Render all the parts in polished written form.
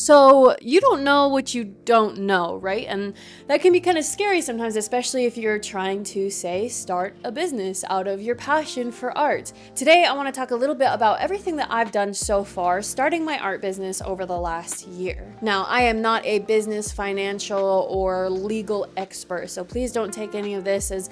So you don't know what you don't know, right? And that can be kind of scary sometimes, especially if you're trying to, say, start a business out of your passion for art. Today, I want to talk a little bit about everything that I've done so far, starting my art business over the last year. Now, I am not a business, financial, or legal expert, so please don't take any of this as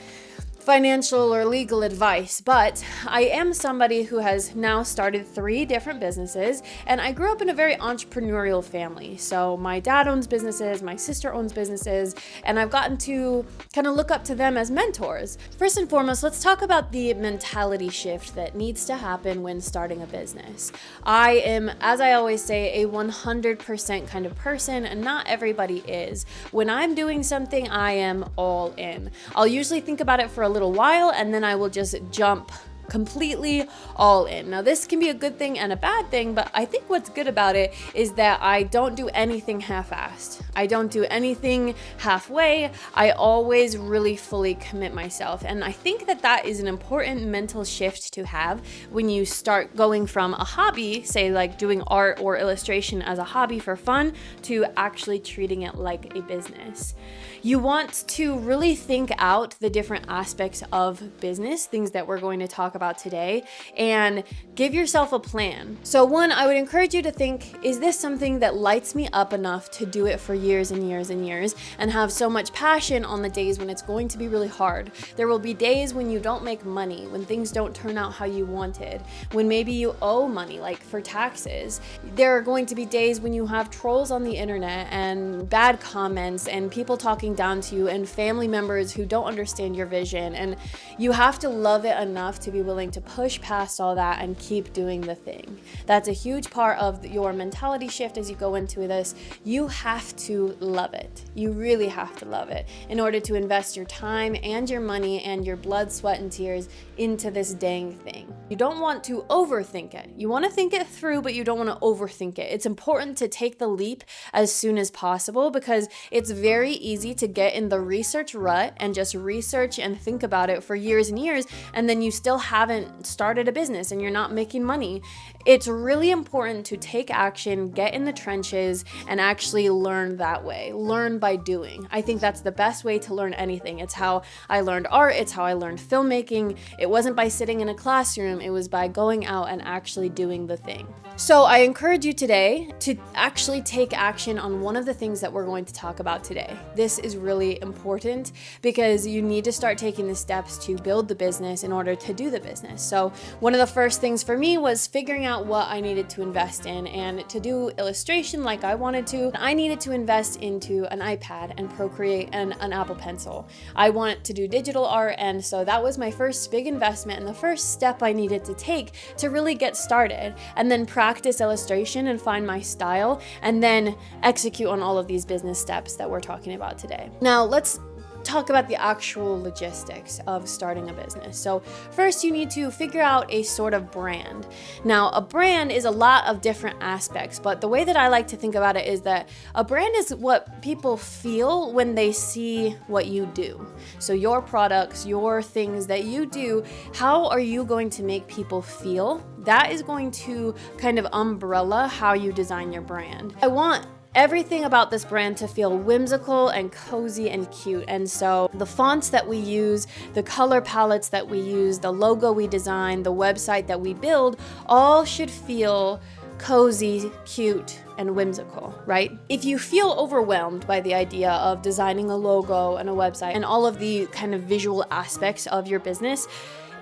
financial or legal advice, but I am somebody who has now started 3 different businesses, and I grew up in a very entrepreneurial family. So my dad owns businesses, my sister owns businesses, and I've gotten to kind of look up to them as mentors. First and foremost, let's talk about the mentality shift that needs to happen when starting a business. I am, as I always say, a 100% kind of person, and not everybody is. When I'm doing something, I am all in. I'll usually think about it for a little while, and then I will just jump completely all in. Now, this can be a good thing and a bad thing, but I think what's good about it is that I don't do anything half-assed. I don't do anything halfway. I always really fully commit myself. And I think that that is an important mental shift to have when you start going from a hobby, say like doing art or illustration as a hobby for fun, to actually treating it like a business. You want to really think out the different aspects of business, things that we're going to talk about today, and give yourself a plan. So one, I would encourage you to think, is this something that lights me up enough to do it for years and years and years and have so much passion on the days when it's going to be really hard? There will be days when you don't make money, when things don't turn out how you wanted, when maybe you owe money, like for taxes. There are going to be days when you have trolls on the internet and bad comments and people talking down to you and family members who don't understand your vision, and you have to love it enough to be willing to push past all that and keep doing the thing. That's a huge part of your mentality shift as you go into this. You have to love it. You really have to love it in order to invest your time and your money and your blood, sweat, and tears into this dang thing. You don't want to overthink it. You want to think it through, but you don't want to overthink it. It's important to take the leap as soon as possible, because it's very easy to get in the research rut and just research and think about it for years and years, and then you still haven't started a business and you're not making money. It's really important to take action, get in the trenches, and actually learn that way. Learn by doing. I think that's the best way to learn anything. It's how I learned art. It's how I learned filmmaking. It wasn't by sitting in a classroom. It was by going out and actually doing the thing. So I encourage you today to actually take action on one of the things that we're going to talk about today. This is really important because you need to start taking the steps to build the business in order to do the business. So one of the first things for me was figuring out what I needed to invest in, and to do illustration like I wanted to, I needed to invest into an iPad and Procreate and an Apple Pencil. I wanted to do digital art, and so that was my first big investment and the first step I needed to take to really get started, and then practice illustration and find my style, and then execute on all of these business steps that we're talking about today. Now let's talk about the actual logistics of starting a business. So first, you need to figure out a sort of brand. Now, a brand is a lot of different aspects, but the way that I like to think about it is that a brand is what people feel when they see what you do. So your products, your things that you do, how are you going to make people feel? That is going to kind of umbrella how you design your brand. I want everything about this brand to feel whimsical and cozy and cute. And so the fonts that we use, the color palettes that we use, the logo we design, the website that we build, all should feel cozy, cute, and whimsical, right? If you feel overwhelmed by the idea of designing a logo and a website and all of the kind of visual aspects of your business,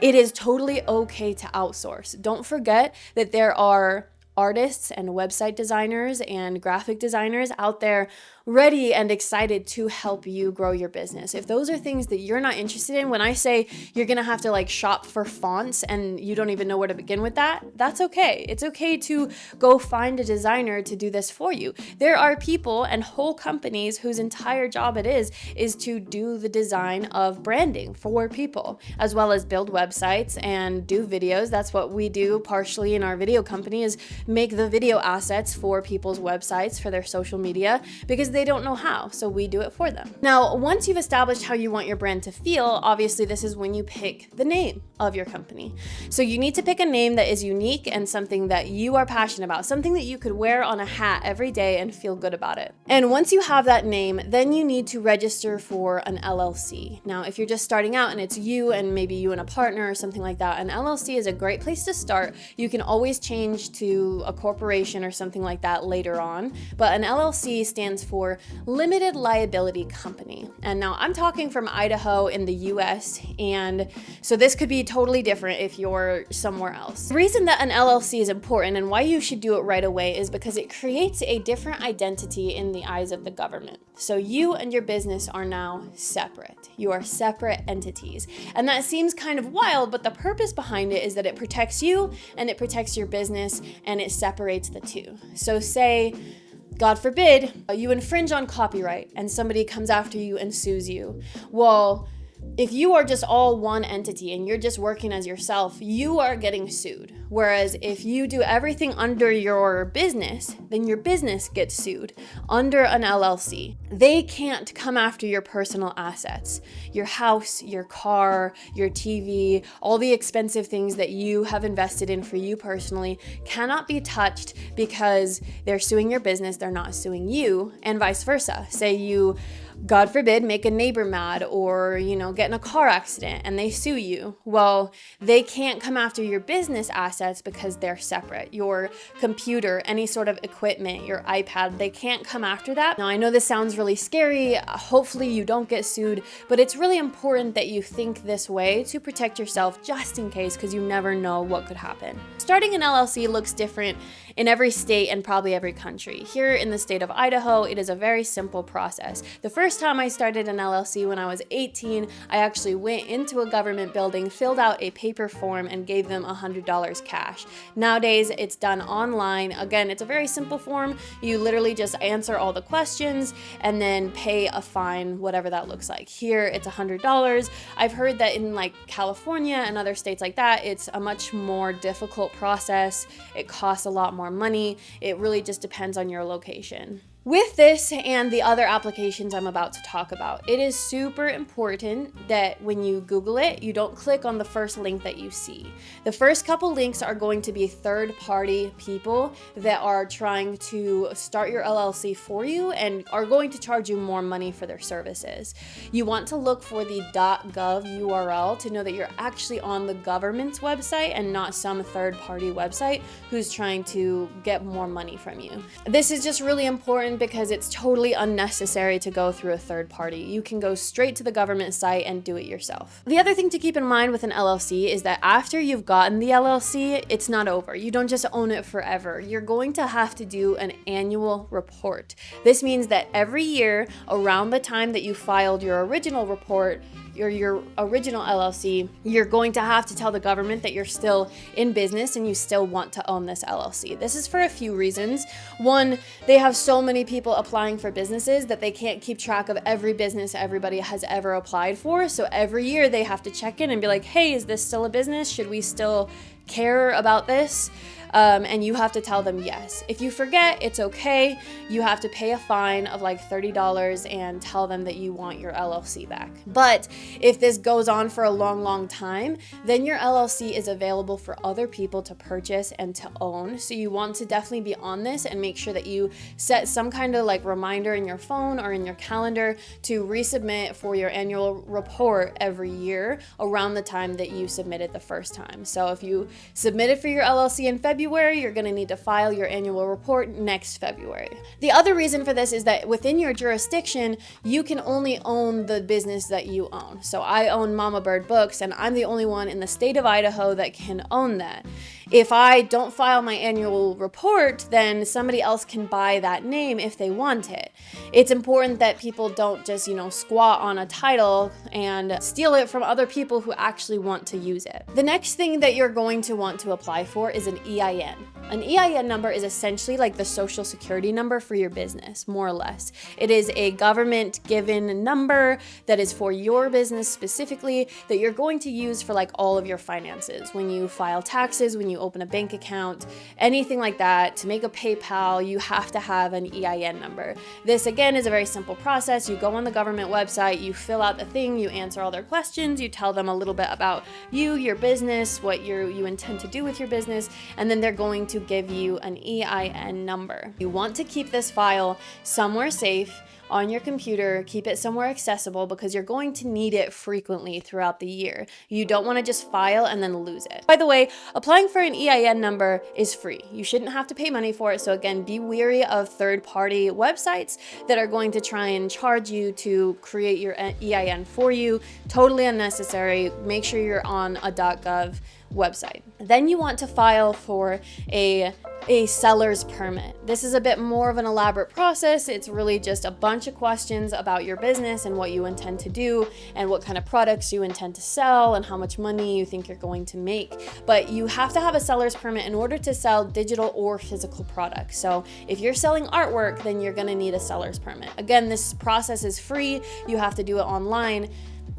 it is totally okay to outsource. Don't forget that there are artists and website designers and graphic designers out there ready and excited to help you grow your business. If those are things that you're not interested in, when I say you're gonna have to like shop for fonts and you don't even know where to begin with that, that's okay. It's okay to go find a designer to do this for you. There are people and whole companies whose entire job it is to do the design of branding for people, as well as build websites and do videos. That's what we do partially in our video company, is make the video assets for people's websites, for their social media, because they don't know how. So we do it for them. Now, once you've established how you want your brand to feel, obviously this is when you pick the name of your company. So you need to pick a name that is unique and something that you are passionate about, something that you could wear on a hat every day and feel good about it. And once you have that name, then you need to register for an LLC. Now, if you're just starting out and it's you and maybe you and a partner or something like that, an LLC is a great place to start. You can always change to a corporation or something like that later on, but an LLC stands for Limited Liability Company. And now I'm talking from Idaho in the US, and so this could be totally different if you're somewhere else. The reason that an LLC is important and why you should do it right away is because it creates a different identity in the eyes of the government. So you and your business are now separate. You are separate entities. And that seems kind of wild, but the purpose behind it is that it protects you and it protects your business and it separates the two. So say, God forbid, you infringe on copyright and somebody comes after you and sues you. Well, if you are just all one entity and you're just working as yourself, you are getting sued. Whereas if you do everything under your business, then your business gets sued under an LLC. They can't come after your personal assets, your house, your car, your TV, all the expensive things that you have invested in for you personally cannot be touched because they're suing your business, they're not suing you, and vice versa. Say you, God forbid, make a neighbor mad or, get in a car accident and they sue you. Well, they can't come after your business assets because they're separate. Your computer, any sort of equipment, your iPad, they can't come after that. Now, I know this sounds really scary. Hopefully you don't get sued, but it's really important that you think this way to protect yourself just in case, because you never know what could happen. Starting an LLC looks different in every state and probably every country. Here in the state of Idaho, it is a very simple process. The first time I started an LLC when I was 18, I actually went into a government building, filled out a paper form, and gave them $100 cash. Nowadays, it's done online. Again, it's a very simple form. You literally just answer all the questions and then pay a fine, whatever that looks like. Here, it's $100. I've heard that in California and other states like that, it's a much more difficult process. It costs a lot more money. It really just depends on your location. With this and the other applications I'm about to talk about, it is super important that when you Google it, you don't click on the first link that you see. The first couple links are going to be third-party people that are trying to start your LLC for you and are going to charge you more money for their services. You want to look for the .gov URL to know that you're actually on the government's website and not some third-party website who's trying to get more money from you. This is just really important because it's totally unnecessary to go through a third party. You can go straight to the government site and do it yourself. The other thing to keep in mind with an LLC is that after you've gotten the LLC, it's not over. You don't just own it forever. You're going to have to do an annual report. This means that every year, around the time that you filed your original report, your original LLC, you're going to have to tell the government that you're still in business and you still want to own this LLC. This is for a few reasons. One, they have so many people applying for businesses that they can't keep track of every business everybody has ever applied for. So every year they have to check in and be like, hey, is this still a business? Should we still care about this? And you have to tell them yes. If you forget, it's okay. You have to pay a fine of $30 and tell them that you want your LLC back. But if this goes on for a long, long time, then your LLC is available for other people to purchase and to own. So you want to definitely be on this and make sure that you set some kind of reminder in your phone or in your calendar to resubmit for your annual report every year around the time that you submitted the first time. So if you submitted for your LLC in February, you're going to need to file your annual report next February. The other reason for this is that within your jurisdiction, you can only own the business that you own. So I own Mama Bird Books, and I'm the only one in the state of Idaho that can own that. If I don't file my annual report, then somebody else can buy that name if they want it. It's important that people don't just, squat on a title and steal it from other people who actually want to use it. The next thing that you're going to want to apply for is an EIN. An EIN number is essentially like the social security number for your business, more or less. It is a government given number that is for your business specifically that you're going to use for like all of your finances. When you file taxes, when you open a bank account, anything like that, to make a PayPal, you have to have an EIN number. This again is a very simple process. You go on the government website, you fill out the thing, you answer all their questions, you tell them a little bit about you, your business, what you intend to do with your business, and then they're going to give you an EIN number. You want to keep this file somewhere safe on your computer, keep it somewhere accessible because you're going to need it frequently throughout the year. You don't want to just file and then lose it. By the way, applying for an EIN number is free. You shouldn't have to pay money for it. So again, be wary of third-party websites that are going to try and charge you to create your EIN for you. Totally unnecessary. Make sure you're on a .gov website. Then you want to file for a seller's permit. This is a bit more of an elaborate process. It's really just a bunch of questions about your business and what you intend to do and what kind of products you intend to sell and how much money you think you're going to make. But you have to have a seller's permit in order to sell digital or physical products. So if you're selling artwork, then you're going to need a seller's permit. Again, this process is free. You have to do it online.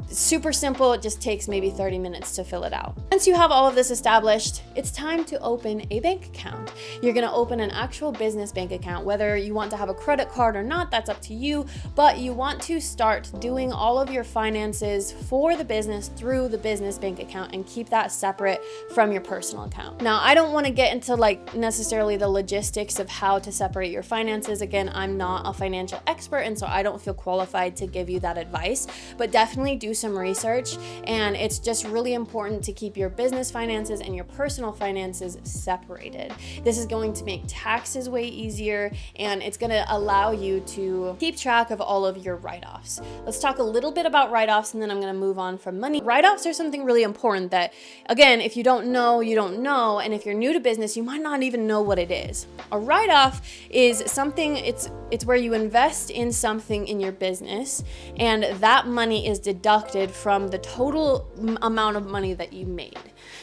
Super simple. It just takes maybe 30 minutes to fill it out. Once you have all of this established, it's time to open a bank account. You're going to open an actual business bank account. Whether you want to have a credit card or not, that's up to you, but you want to start doing all of your finances for the business through the business bank account and keep that separate from your personal account. Now, I don't want to get into like necessarily the logistics of how to separate your finances. Again, I'm not a financial expert, and so I don't feel qualified to give you that advice, but definitely do some research, and it's just really important to keep your business finances and your personal finances separated. This is going to make taxes way easier, and it's going to allow you to keep track of all of your write-offs. Let's talk a little bit about write-offs, and then I'm going to move on from money. Write-offs are something really important that, again, if you don't know, you don't know, and if you're new to business, you might not even know what it is. A write-off is something, it's where you invest in something in your business, and that money is deducted from the total amount of money that you made.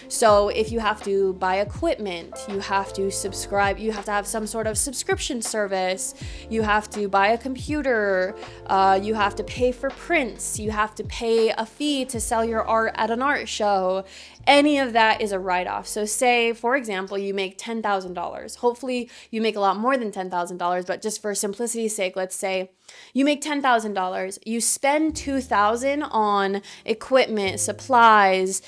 So if you have to buy equipment, you have to subscribe, you have to have some sort of subscription service, you have to buy a computer, you have to pay for prints, you have to pay a fee to sell your art at an art show. Any of that is a write-off. So say, for example, you make $10,000. Hopefully you make a lot more than $10,000, but just for simplicity's sake, let's say you make $10,000. You spend $2,000 on equipment, supplies,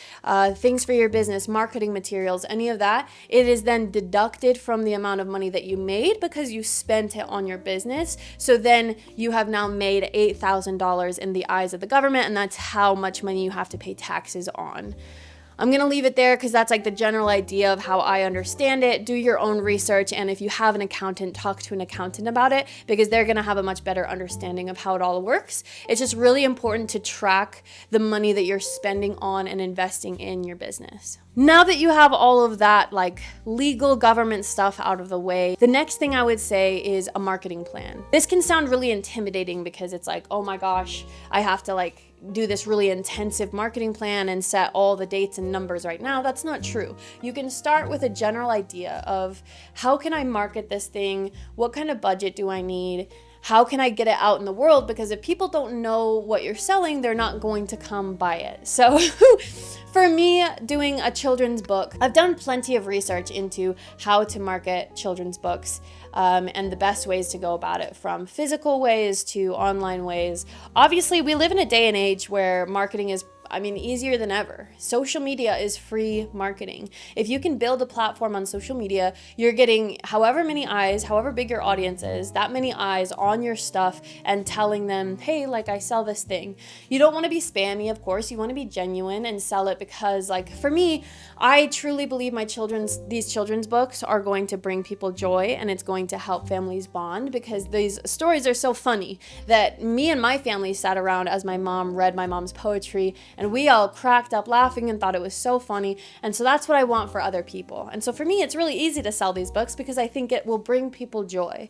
things for your business, marketing materials, any of that. It is then deducted from the amount of money that you made because you spent it on your business. So then you have now made $8,000 in the eyes of the government, and that's how much money you have to pay taxes on. I'm going to leave it there because that's like the general idea of how I understand it. Do your own research, and if you have an accountant, talk to an accountant about it because they're going to have a much better understanding of how it all works. It's just really important to track the money that you're spending on and investing in your business. Now that you have all of that like legal government stuff out of the way, the next thing I would say is a marketing plan. This can sound really intimidating because it's like, oh my gosh, I have to like do this really intensive marketing plan and set all the dates and numbers right now. That's not true. You can start with a general idea of how can I market this thing? What kind of budget do I need? How can I get it out in the world? Because if people don't know what you're selling, they're not going to come buy it. So for me, doing a children's book, I've done plenty of research into how to market children's books and the best ways to go about it, from physical ways to online ways. Obviously, we live in a day and age where marketing is easier than ever. Social media is free marketing. If you can build a platform on social media, you're getting however many eyes, however big your audience is, that many eyes on your stuff and telling them, hey, like I sell this thing. You don't want to be spammy, of course. You want to be genuine and sell it because, like, for me, I truly believe these children's books are going to bring people joy, and it's going to help families bond because these stories are so funny that me and my family sat around as my mom read my mom's poetry, and we all cracked up laughing and thought it was so funny. And so that's what I want for other people. And so for me, it's really easy to sell these books because I think it will bring people joy.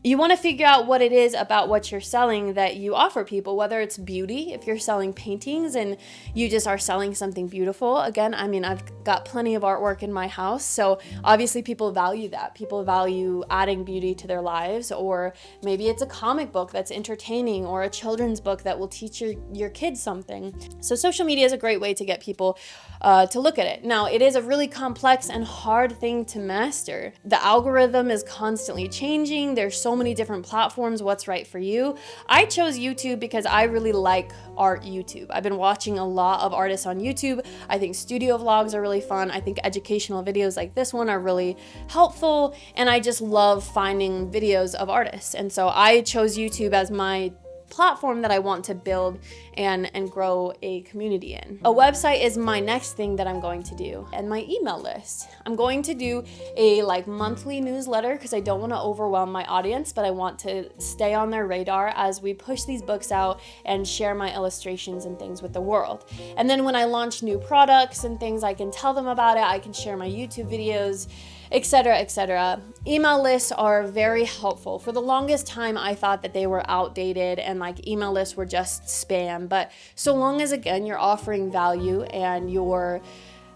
You want to figure out what it is about what you're selling that you offer people, whether it's beauty, if you're selling paintings and you just are selling something beautiful. Again, I mean, I've got plenty of artwork in my house, so obviously people value that. People value adding beauty to their lives, or maybe it's a comic book that's entertaining, or a children's book that will teach your kids something. So social media is a great way to get people to look at it. Now, it is a really complex and hard thing to master. The algorithm is constantly changing. There's so many different platforms. What's right for you? I chose YouTube because I really like art YouTube. I've been watching a lot of artists on YouTube. I think studio vlogs are really fun. I think educational videos like this one are really helpful. And I just love finding videos of artists. And so I chose YouTube as my platform that I want to build and grow a community in. A website is my next thing that I'm going to do, and my email list. I'm going to do a monthly newsletter because I don't want to overwhelm my audience, but I want to stay on their radar as we push these books out and share my illustrations and things with the world. And then when I launch new products and things, I can tell them about it. I can share my YouTube videos, etc., etc. Email lists are very helpful. For the longest time, I thought that they were outdated and email lists were just spam. But so long as, again, you're offering value and you're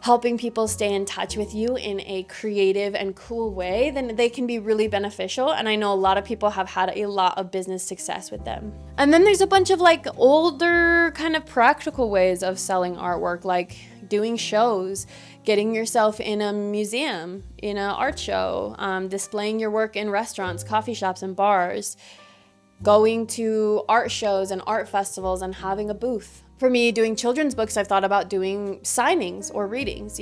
helping people stay in touch with you in a creative and cool way, then they can be really beneficial. And I know a lot of people have had a lot of business success with them. And then there's a bunch of older kind of practical ways of selling artwork, like doing shows, getting yourself in a museum, in an art show, displaying your work in restaurants, coffee shops, and bars, going to art shows and art festivals and having a booth. For me, doing children's books, I've thought about doing signings or readings,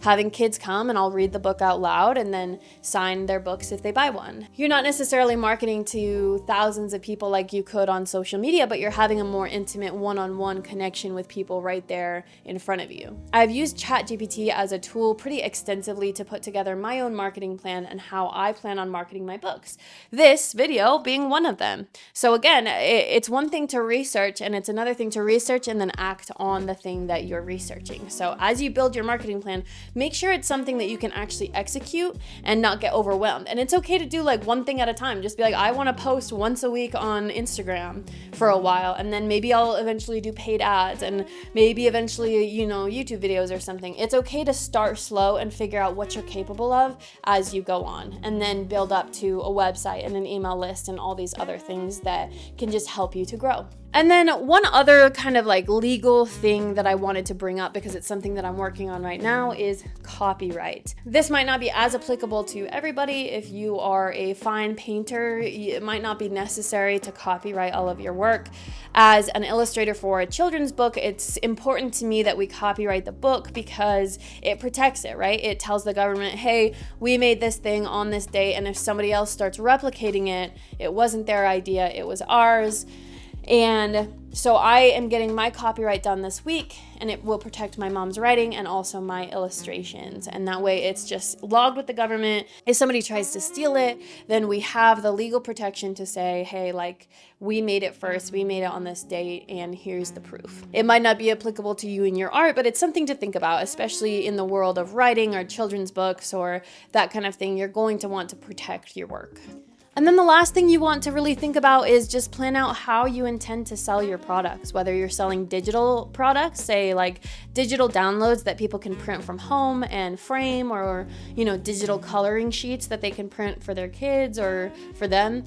having kids come and I'll read the book out loud and then sign their books if they buy one. You're not necessarily marketing to thousands of people like you could on social media, but you're having a more intimate one-on-one connection with people right there in front of you. I've used ChatGPT as a tool pretty extensively to put together my own marketing plan and how I plan on marketing my books. This video being one of them. So again, it's one thing to research and it's another thing to research and then act on the thing that you're researching. So as you build your marketing plan, make sure it's something that you can actually execute and not get overwhelmed. And it's okay to do one thing at a time. Just be I want to post once a week on Instagram for a while, and then maybe I'll eventually do paid ads, and maybe eventually, YouTube videos or something. It's okay to start slow and figure out what you're capable of as you go on, and then build up to a website and an email list and all these other things that can just help you to grow. And then one other kind of legal thing that I wanted to bring up, because it's something that I'm working on right now, is copyright. This might not be as applicable to everybody. If you are a fine painter, it might not be necessary to copyright all of your work. As an illustrator for a children's book, it's important to me that we copyright the book because it protects it, right? It tells the government, hey, we made this thing on this date, and if somebody else starts replicating it, it wasn't their idea, it was ours. And so I am getting my copyright done this week, and it will protect my mom's writing and also my illustrations. And that way it's just logged with the government. If somebody tries to steal it, then we have the legal protection to say, hey, we made it first, we made it on this date, and here's the proof. It might not be applicable to you in your art, but it's something to think about, especially in the world of writing or children's books or that kind of thing. You're going to want to protect your work. And then the last thing you want to really think about is just plan out how you intend to sell your products, whether you're selling digital products, say digital downloads that people can print from home and frame, or, digital coloring sheets that they can print for their kids or for them.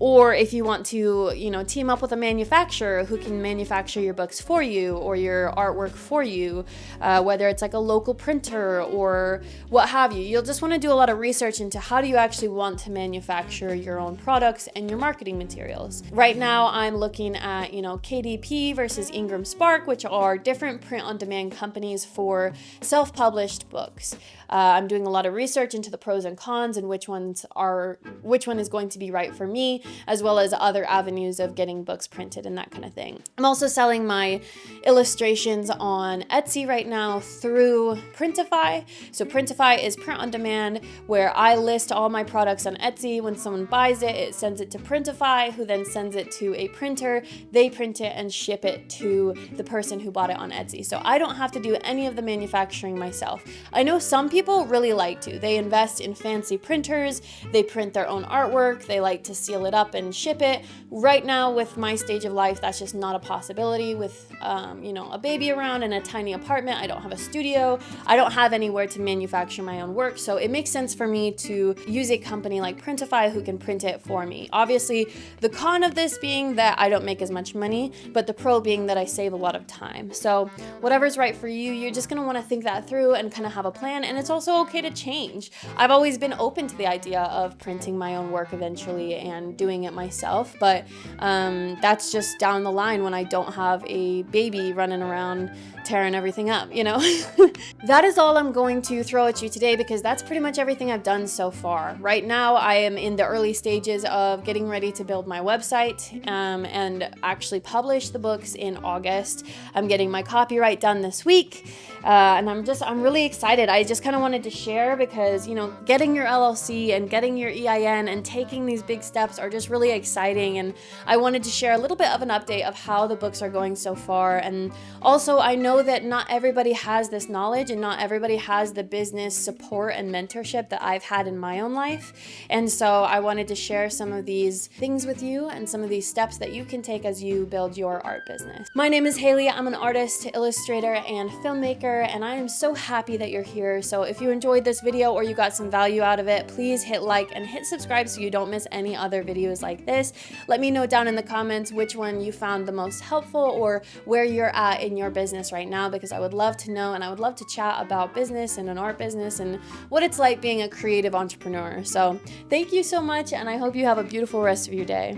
Or if you want to, team up with a manufacturer who can manufacture your books for you or your artwork for you, whether it's a local printer or what have you. You'll just want to do a lot of research into how do you actually want to manufacture your own products and your marketing materials. Right now, I'm looking at, KDP versus Ingram Spark, which are different print-on-demand companies for self-published books. I'm doing a lot of research into the pros and cons and which one is going to be right for me, as well as other avenues of getting books printed and that kind of thing. I'm also selling my illustrations on Etsy right now through Printify. So Printify is print on demand, where I list all my products on Etsy. When when someone buys it, it sends it to Printify, who then sends it to a printer. They print it and ship it to the person who bought it on Etsy. So I don't have to do any of the manufacturing myself. I know some people really like to. They invest in fancy printers, they print their own artwork, they like to seal it up and ship it. Right now, with my stage of life, that's just not a possibility. With a baby around and a tiny apartment, I don't have a studio, I don't have anywhere to manufacture my own work, so it makes sense for me to use a company like Printify who can print it for me. Obviously, the con of this being that I don't make as much money, but the pro being that I save a lot of time. So whatever's right for you, you're just gonna want to think that through and kind of have a plan, and it's also okay to change. I've always been open to the idea of printing my own work eventually and doing it myself, but that's just down the line when I don't have a baby running around tearing everything up, you know? That is all I'm going to throw at you today, because that's pretty much everything I've done so far. Right now, I am in the early stages of getting ready to build my website and actually publish the books in August. I'm getting my copyright done this week, and I'm really excited. I just kind of wanted to share because, getting your LLC and getting your EIN and taking these big steps are just really exciting, and I wanted to share a little bit of an update of how the books are going so far. And also, I know that not everybody has this knowledge and not everybody has the business support and mentorship that I've had in my own life. And so I wanted to share some of these things with you and some of these steps that you can take as you build your art business. My name is Haley. I'm an artist, illustrator, and filmmaker, and I am so happy that you're here. So if you enjoyed this video or you got some value out of it, please hit like and hit subscribe so you don't miss any other videos like this. Let me know down in the comments which one you found the most helpful or where you're at in your business right now, because I would love to know, and I would love to chat about business and an art business and what it's like being a creative entrepreneur. So thank you so much, and I hope you have a beautiful rest of your day.